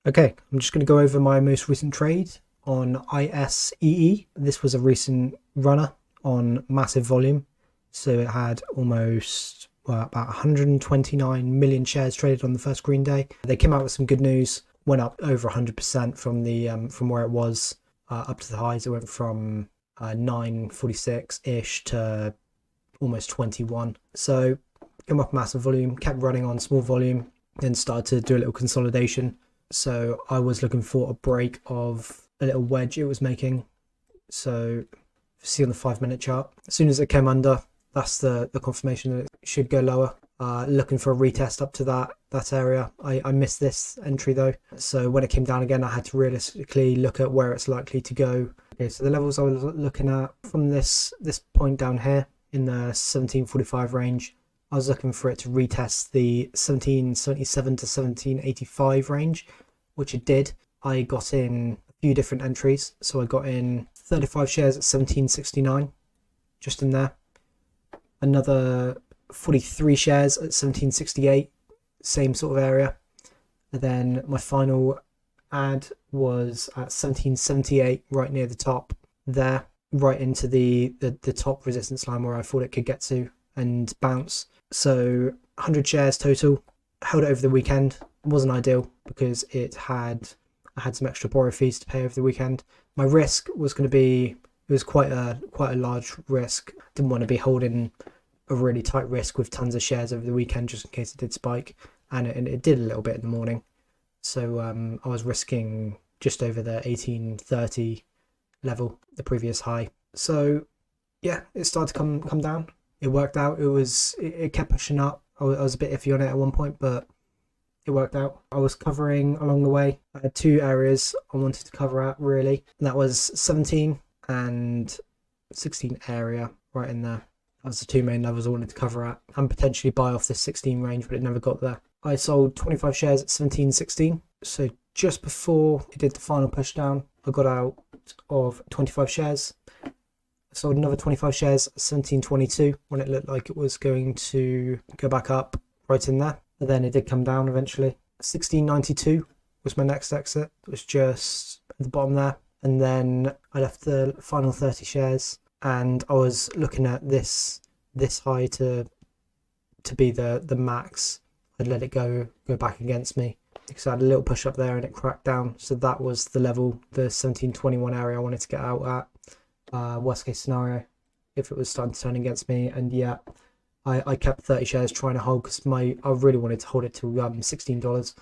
Okay, I'm just going to go over my most recent trade on ISEE. This was a recent runner on massive volume. So it had almost about 129 million shares traded on the first green day. They came out with some good news, went up over 100% from where it was up to the highs. It went from 946-ish to almost 21. So came up massive volume, kept running on small volume, then started to do a little consolidation. So I was looking for a break of a little wedge it was making. So see on the 5-minute chart, as soon as it came under, that's the confirmation that it should go lower. Looking for a retest up to that area. I missed this entry though. So when it came down again, I had to realistically look at where it's likely to go. Okay, so the levels I was looking at from this point down here in the 1745 range, I was looking for it to retest the 1777 to 1785 range, which it did. I got in a few different entries. So I got in 35 shares at 1769, just in there. Another 43 shares at 1768, same sort of area. And then my final add was at 1778, right near the top there, right into the top resistance line where I thought it could get to and bounce. So 100 shares total. Held it over the weekend. Wasn't ideal because I had some extra borrow fees to pay over the weekend. My risk was going to be, it was quite a large risk. Didn't want to be holding a really tight risk with tons of shares over the weekend just in case it did spike, and it did a little bit in the morning. So I was risking just over the 1830 level, the previous high. So yeah, it started to come down. It worked out. It kept pushing up. I was a bit iffy on it at one point, but it worked out. I was covering along the way. I had two areas I wanted to cover at really, and that was 17 and 16 area right in there. That was the two main levels I wanted to cover at and potentially buy off this 16 range, but it never got there. I sold 25 shares at 1716. So just before it did the final push down, I got out of 25 shares. I sold another 25 shares at 1722 when it looked like it was going to go back up right in there. And then it did come down eventually. 1692 was my next exit. It was just at the bottom there. And then I left the final 30 shares. And I was looking at this high to be the max. I'd let it go back against me because I had a little push up there and it cracked down. So that was the level, the 1721 area I wanted to get out at. Worst case scenario, if it was starting to turn against me. And yeah, I kept 30 shares trying to hold because I really wanted to hold it to $16.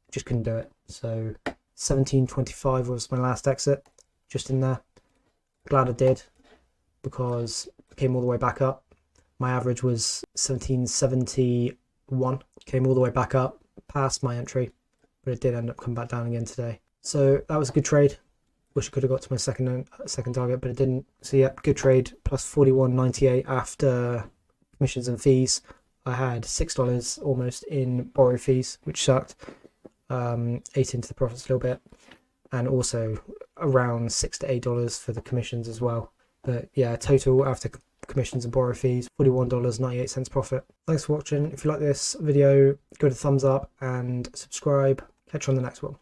Just couldn't do it. So 1725 was my last exit, just in there. Glad I did, because it came all the way back up. My average was 1771. Came all the way back up past my entry, but it did end up coming back down again today. So that was a good trade. Wish I could have got to my second target, but it didn't. So yeah, good trade. Plus 41.98 after commissions and fees. I had $6 almost in borrow fees, which sucked. Ate into the profits a little bit, and also around $6 to $8 for the commissions as well. But yeah, total after commissions and borrow fees, $41.98 profit. Thanks for watching. If you like this video, go to thumbs up and subscribe. Catch you on the next one.